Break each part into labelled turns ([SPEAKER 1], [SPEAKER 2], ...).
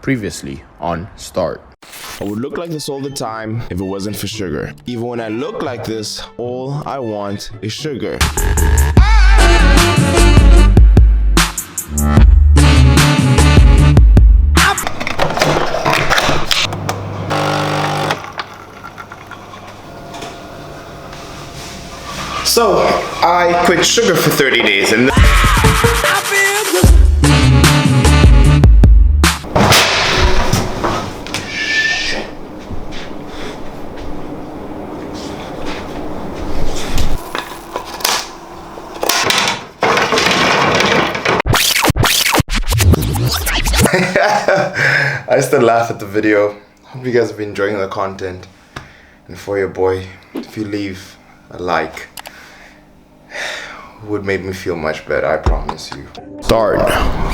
[SPEAKER 1] Previously on Start.
[SPEAKER 2] I would look like this all the time if it wasn't for sugar. Even when I look like this, all I want is sugar. So, I quit sugar for 30 days and I still laugh at the video. Hope you guys have been enjoying the content. And for your boy, if you leave a like, would make me feel much better, I promise you.
[SPEAKER 1] Start,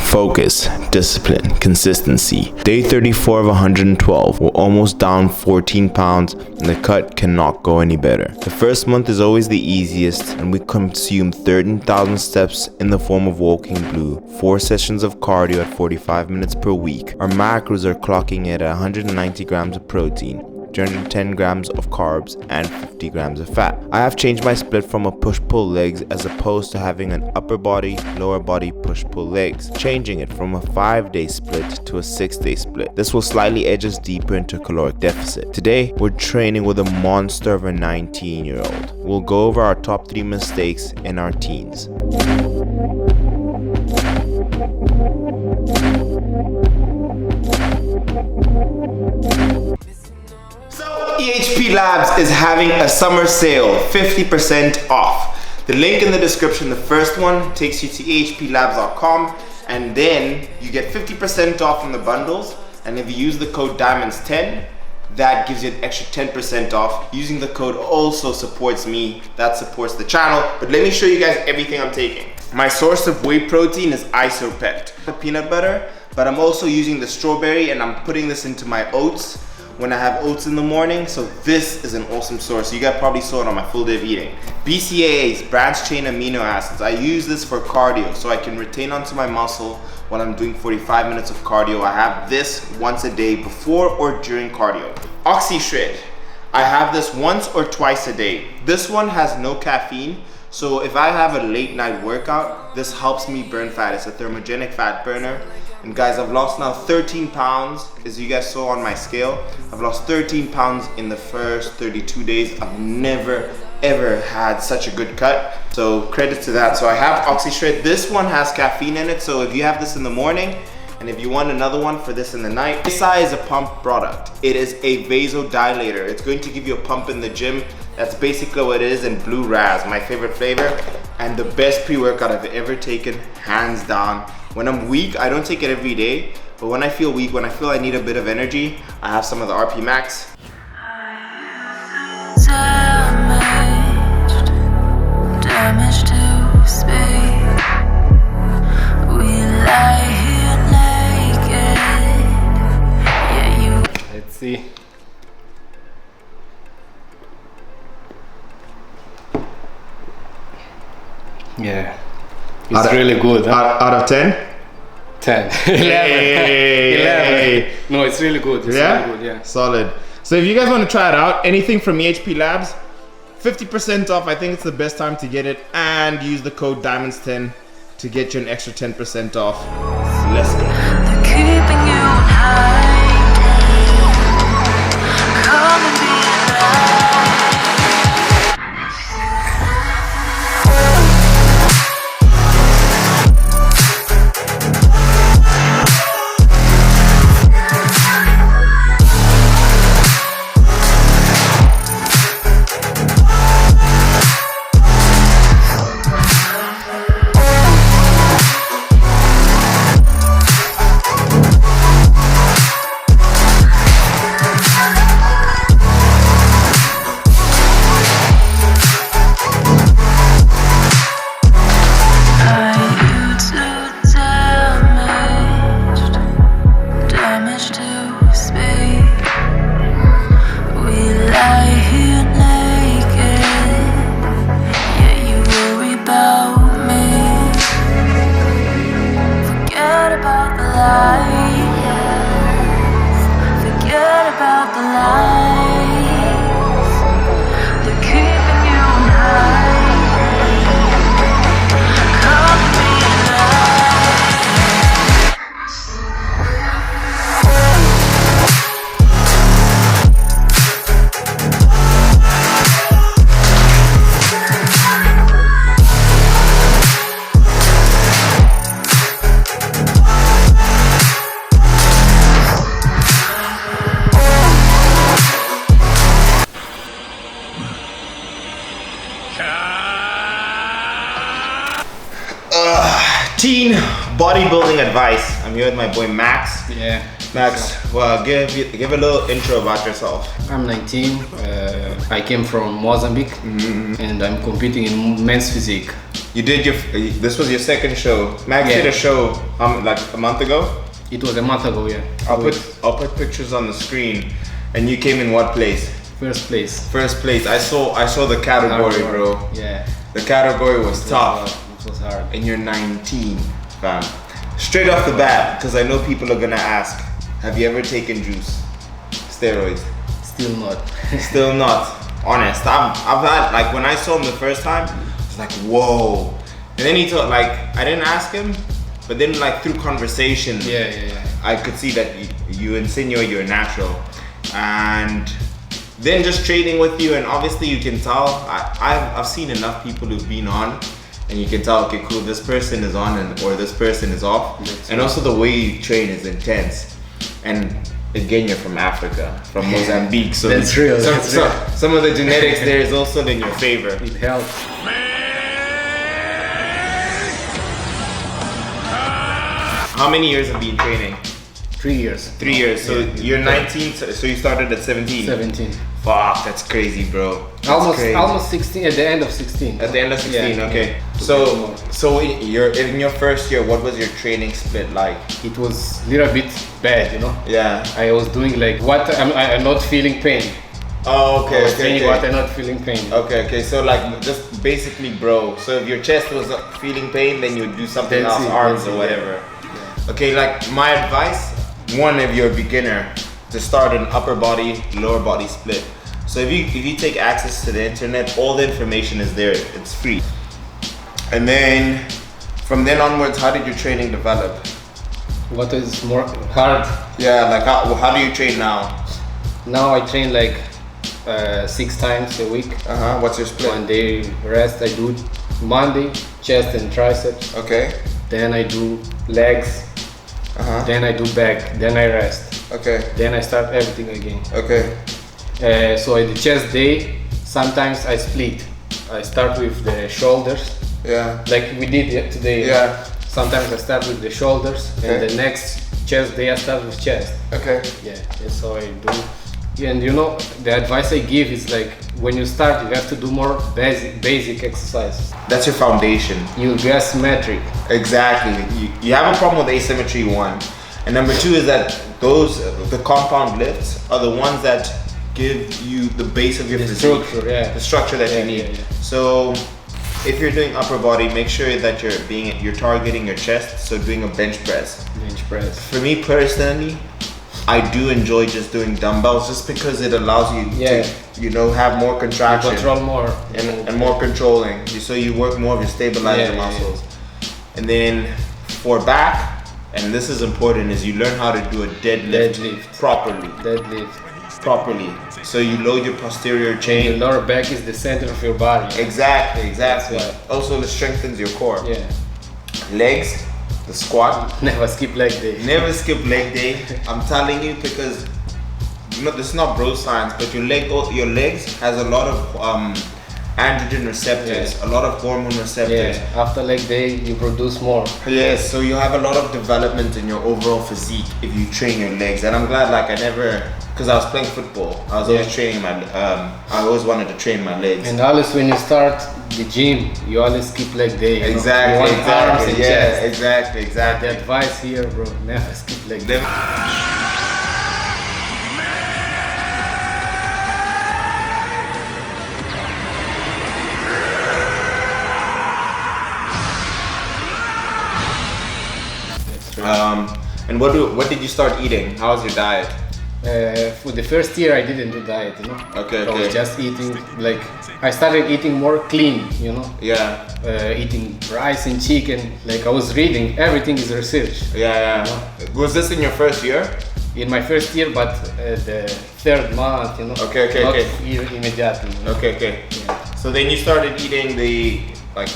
[SPEAKER 1] focus, discipline, consistency. Day 34 of 112. We're almost down 14 pounds and the cut cannot go any better. The first month is always the easiest and we consume 13,000 steps in the form of walking blue, 4 sessions of cardio at 45 minutes per week. Our macros are clocking at 190 grams of protein, 210 grams of carbs and 50 grams of fat. I have changed my split from a push-pull legs as opposed to having an upper body, lower body push-pull legs, changing it from a 5-day split to a 6-day split. This will slightly edge us deeper into caloric deficit. Today, we're training with a monster of a 19-year-old. We'll go over our top 3 mistakes in our teens.
[SPEAKER 2] EHP Labs is having a summer sale, 50% off. The link in the description, the first one, takes you to ehplabs.com and then you get 50% off on the bundles, and if you use the code DIAMONDS10, that gives you an extra 10% off. Using the code also supports me, that supports the channel. But let me show you guys everything I'm taking. My source of whey protein is Isopet, the peanut butter, but I'm also using the strawberry and I'm putting this into my oats when I have oats in the morning, so this is an awesome source. You guys probably saw it on my full day of eating. BCAAs, branched chain amino acids. I use this for cardio, so I can retain onto my muscle while I'm doing 45 minutes of cardio. I have this once a day before or during cardio. OxyShred, I have this once or twice a day. This one has no caffeine, so if I have a late night workout, this helps me burn fat. It's a thermogenic fat burner. And guys, I've lost now 13 pounds, as you guys saw on my scale. I've lost 13 pounds in the first 32 days. I've never, ever had such a good cut. So credit to that. So I have OxyShred. This one has caffeine in it. So if you have this in the morning, and if you want another one for this in the night, this is a pump product. It is a vasodilator. It's going to give you a pump in the gym. That's basically what it is in Blue Raz, my favorite flavor. And the best pre-workout I've ever taken, hands down. When I'm weak, I don't take it every day, but when I feel weak, when I feel I need a bit of energy, I have some of the RP Max. Damaged to speak. We lie here naked. Yeah,
[SPEAKER 3] let's see. Yeah. It's really good. Huh?
[SPEAKER 2] Out of 10?
[SPEAKER 3] 10. 11.
[SPEAKER 2] Hey.
[SPEAKER 3] 11. No, it's really good. It's really good, yeah.
[SPEAKER 2] Solid. So if you guys want to try it out, anything from EHP Labs, 50% off. I think it's the best time to get it. And use the code DIAMONDS10 to get you an extra 10% off. Let's go. They're keeping you high. Come and be alive. bodybuilding advice. I'm here with my boy Max.
[SPEAKER 3] Yeah.
[SPEAKER 2] Max, well, give a little intro about yourself.
[SPEAKER 3] I'm 19. I came from Mozambique, and I'm competing in men's physique.
[SPEAKER 2] You did this was your second show. Max did a show like a month ago.
[SPEAKER 3] It was a month ago, yeah.
[SPEAKER 2] I'll put pictures on the screen. And you came in what place?
[SPEAKER 3] First place.
[SPEAKER 2] First place. I saw the category, bro.
[SPEAKER 3] Yeah.
[SPEAKER 2] The category was tough.
[SPEAKER 3] It was hard.
[SPEAKER 2] And you're 19, fam. Straight off the bat, because I know people are gonna ask, have you ever taken juice? Steroids?
[SPEAKER 3] Still not.
[SPEAKER 2] Still not. Honest. I've had, like, when I saw him the first time, I was like, whoa. And then he told, like, I didn't ask him, but then, like, through conversation, I could see that you insinuate you're natural. And then just trading with you, and obviously you can tell, I've seen enough people who've been on, and you can tell, okay, cool, this person is on or this person is off. And also the way you train is intense. And again, you're from Africa, from Mozambique, so
[SPEAKER 3] that's real.
[SPEAKER 2] Some of the genetics there is also in your favor.
[SPEAKER 3] It helps.
[SPEAKER 2] How many years have you been training?
[SPEAKER 3] 3 years.
[SPEAKER 2] 3 years. So you're 19. So you started at 17.
[SPEAKER 3] 17.
[SPEAKER 2] Fuck, that's crazy, bro. That's crazy.
[SPEAKER 3] Almost 16. At the end of 16.
[SPEAKER 2] At the end of 16.
[SPEAKER 3] Yeah,
[SPEAKER 2] okay.
[SPEAKER 3] yeah.
[SPEAKER 2] So you're in your first year. What was your training split like?
[SPEAKER 3] It was a little bit bad, you know.
[SPEAKER 2] Yeah.
[SPEAKER 3] I was doing like what I'm not feeling pain.
[SPEAKER 2] Oh, okay.
[SPEAKER 3] I was training what I'm not feeling pain.
[SPEAKER 2] Okay. So like just basically, bro. So if your chest was feeling pain, then you would do something else, arms or whatever. Yeah. Okay. Like my advice, one, if you're a beginner, to start an upper body, lower body split. So if you take access to the internet, all the information is there. It's free. And then from then onwards, how did your training develop?
[SPEAKER 3] What is more hard?
[SPEAKER 2] Yeah, like how do you train now?
[SPEAKER 3] Now I train like 6 times a week.
[SPEAKER 2] What's your split?
[SPEAKER 3] 1 day rest. I do Monday chest and triceps.
[SPEAKER 2] Okay.
[SPEAKER 3] Then I do legs. Then I do back. Then I rest.
[SPEAKER 2] Okay.
[SPEAKER 3] Then I start everything again.
[SPEAKER 2] Okay.
[SPEAKER 3] So at the chest day, sometimes I split. I start with the shoulders.
[SPEAKER 2] Yeah.
[SPEAKER 3] Like we did today.
[SPEAKER 2] Yeah.
[SPEAKER 3] Sometimes I start with the shoulders, and the next chest day I start with chest.
[SPEAKER 2] Okay.
[SPEAKER 3] Yeah, that's how I do. And you know, the advice I give is like, when you start, you have to do more basic exercises.
[SPEAKER 2] That's your foundation.
[SPEAKER 3] You get symmetric.
[SPEAKER 2] Exactly. You have a problem with asymmetry, one. And number two is that the compound lifts are the ones that give you the base of your physique.
[SPEAKER 3] Structure,
[SPEAKER 2] the structure that you need.
[SPEAKER 3] Yeah.
[SPEAKER 2] So if you're doing upper body, make sure that you're targeting your chest, so doing a bench press.
[SPEAKER 3] Bench press.
[SPEAKER 2] For me personally, I do enjoy just doing dumbbells, just because it allows you to, have more contraction.
[SPEAKER 3] You control more.
[SPEAKER 2] And more controlling. So you work more of your stabilizer muscles. And then for back, and this is important, is you learn how to do a deadlift. Properly. Properly. So you load your posterior chain.
[SPEAKER 3] And your lower back is the center of your body.
[SPEAKER 2] Exactly. Also, it strengthens your core.
[SPEAKER 3] Yeah.
[SPEAKER 2] Legs, the squat.
[SPEAKER 3] Never skip leg day.
[SPEAKER 2] Never skip leg day. I'm telling you, because this is not bro science, but your legs has a lot of androgen receptors, a lot of hormone receptors.
[SPEAKER 3] Yeah. After leg day, you produce more.
[SPEAKER 2] Yes, so you have a lot of development in your overall physique if you train your legs. And I'm glad, like, because I was playing football, I was always training I always wanted to train my legs.
[SPEAKER 3] And always when you start the gym, you always skip leg day.
[SPEAKER 2] Exactly.
[SPEAKER 3] Arms and chest.
[SPEAKER 2] Exactly.
[SPEAKER 3] The advice here, bro, never skip leg day.
[SPEAKER 2] And what did you start eating? How was your diet?
[SPEAKER 3] For the first year, I didn't do diet,
[SPEAKER 2] Okay.
[SPEAKER 3] I was just eating, like, I started eating more clean,
[SPEAKER 2] Yeah.
[SPEAKER 3] Eating rice and chicken. Like, I was reading, everything is research.
[SPEAKER 2] Yeah. Was this in your first year?
[SPEAKER 3] In my first year, but the 3rd month,
[SPEAKER 2] Okay.
[SPEAKER 3] Not immediately.
[SPEAKER 2] Okay.
[SPEAKER 3] Yeah.
[SPEAKER 2] So then you started eating the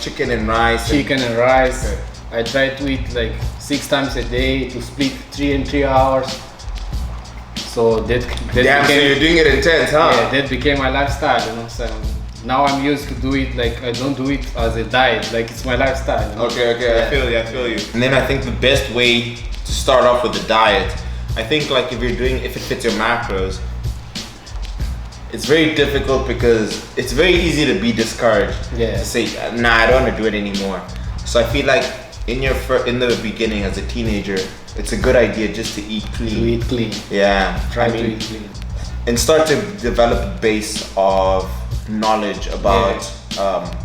[SPEAKER 2] chicken and rice.
[SPEAKER 3] Chicken and rice. Okay. I tried to eat like 6 times a day, to split 3 and 3 hours. So that
[SPEAKER 2] Damn, so you're doing it intense, huh?
[SPEAKER 3] Yeah, that became my lifestyle, So now I'm used to do it, like I don't do it as a diet, like it's my lifestyle, you know?
[SPEAKER 2] Okay,
[SPEAKER 3] Yeah.
[SPEAKER 2] I feel you. And then I think the best way to start off with the diet, I think like if it fits your macros, it's very difficult because it's very easy to be discouraged.
[SPEAKER 3] Yeah.
[SPEAKER 2] To say, nah, I don't want to do it anymore. So I feel like in the beginning as a teenager, it's a good idea just to eat clean.
[SPEAKER 3] To eat clean.
[SPEAKER 2] Yeah.
[SPEAKER 3] Try to eat clean.
[SPEAKER 2] And start to develop a base of knowledge about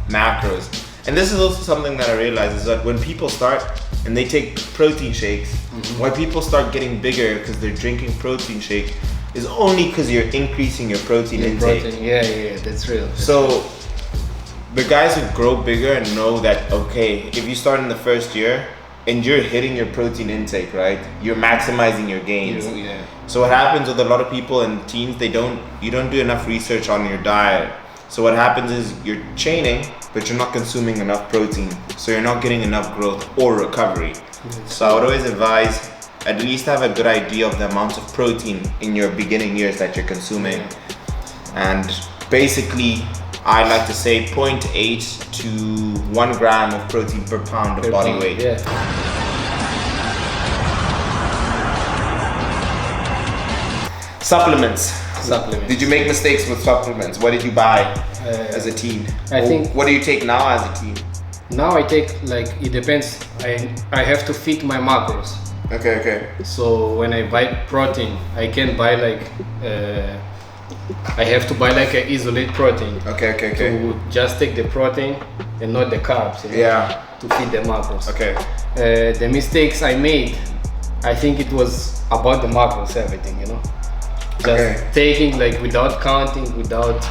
[SPEAKER 2] macros. And this is also something that I realize is that when people start and they take protein shakes, why people start getting bigger because they're drinking protein shake is only because you're increasing your protein intake.
[SPEAKER 3] Protein. Yeah, that's real.
[SPEAKER 2] So the guys who grow bigger and know that, okay, if you start in the first year and you're hitting your protein intake, right, you're maximizing your gains.
[SPEAKER 3] Yeah.
[SPEAKER 2] So what happens with a lot of people and teens, you don't do enough research on your diet. So what happens is you're chaining, but you're not consuming enough protein. So you're not getting enough growth or recovery. So I would always advise at least have a good idea of the amount of protein in your beginning years that you're consuming. And basically, I like to say 0.8 to 1 gram of protein per pound of body weight.
[SPEAKER 3] Yeah.
[SPEAKER 2] Supplements. Did you make mistakes with supplements? What did you buy as a teen? What do you take now as a teen?
[SPEAKER 3] Now I take, like, it depends. I have to fit my macros.
[SPEAKER 2] Okay.
[SPEAKER 3] So when I buy protein, I can buy like I have to buy like an isolate protein.
[SPEAKER 2] Okay.
[SPEAKER 3] To just take the protein and not the carbs. You know,
[SPEAKER 2] Yeah.
[SPEAKER 3] To fit the macros.
[SPEAKER 2] Okay.
[SPEAKER 3] The mistakes I made, I think it was about the macros, everything, you know. Just taking, like, without counting, without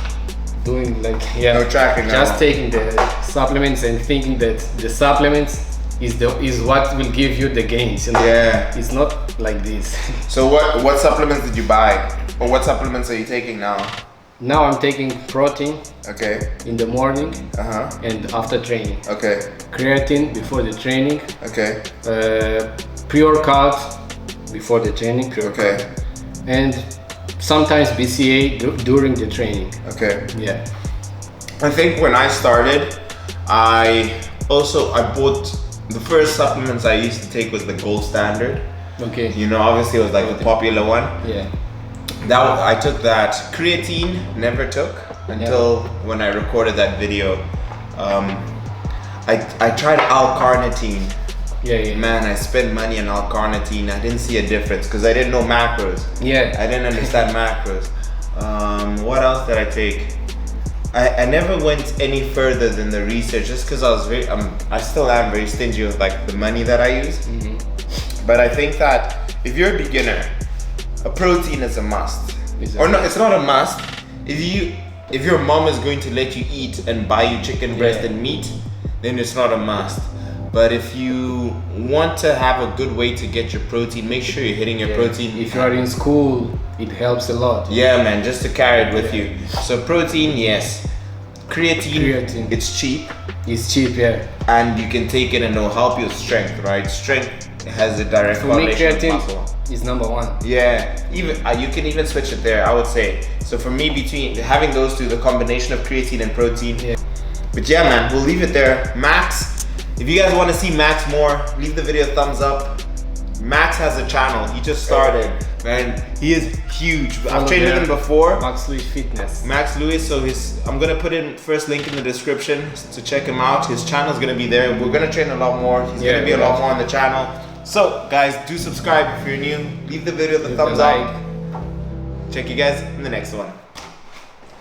[SPEAKER 3] doing, like,
[SPEAKER 2] no tracking.
[SPEAKER 3] Just taking the supplements and thinking that the supplements is what will give you the gains, you know?
[SPEAKER 2] Yeah.
[SPEAKER 3] It's not like this.
[SPEAKER 2] So what supplements did you buy? Or what supplements are you taking now?
[SPEAKER 3] Now I'm taking protein
[SPEAKER 2] Okay.
[SPEAKER 3] in the morning
[SPEAKER 2] Uh-huh.
[SPEAKER 3] and after training.
[SPEAKER 2] Okay.
[SPEAKER 3] Creatine before the training.
[SPEAKER 2] Okay.
[SPEAKER 3] Pre-workout before the training.
[SPEAKER 2] Okay.
[SPEAKER 3] And sometimes BCA during the training.
[SPEAKER 2] Okay.
[SPEAKER 3] Yeah.
[SPEAKER 2] I think when I started, I bought the first supplements I used to take was the gold standard.
[SPEAKER 3] Okay.
[SPEAKER 2] You know, obviously it was like the popular one.
[SPEAKER 3] Yeah.
[SPEAKER 2] I took that. Creatine never took until when I recorded that video. I tried L-carnitine.
[SPEAKER 3] Yeah.
[SPEAKER 2] Man, I spent money on L-carnitine. I didn't see a difference because I didn't know macros.
[SPEAKER 3] Yeah.
[SPEAKER 2] I didn't understand macros. What else did I take? I never went any further than the research just because I still am very stingy with like the money that I use. But I think that if you're a beginner, a protein is a must. Or no, it's not a must. If your mom is going to let you eat and buy you chicken breast and meat, then it's not a must. But if you want to have a good way to get your protein, make sure you're hitting your protein.
[SPEAKER 3] If you are in school, it helps a lot.
[SPEAKER 2] Yeah, man, just to carry it with you. So protein, yes. Creatine, it's cheap.
[SPEAKER 3] It's cheap, yeah.
[SPEAKER 2] And you can take it and it'll help your strength, right? Strength has a direct correlation with muscle.
[SPEAKER 3] Is number one.
[SPEAKER 2] Yeah, even you can even switch it there, I would say. So for me, between having those two, the combination of creatine and protein.
[SPEAKER 3] Yeah.
[SPEAKER 2] But yeah, man, we'll leave it there. Max, if you guys want to see Max more, leave the video a thumbs up. Max has a channel. He just started, man. He is huge. I've trained with him before.
[SPEAKER 3] Max Lewis Fitness.
[SPEAKER 2] Max Lewis. So I'm gonna put in first link in the description to check him out. His channel's gonna be there. We're gonna train a lot more. He's gonna be a lot more on the channel. So guys, do subscribe if you're new. Leave the video the thumbs up. Check you guys in the next one.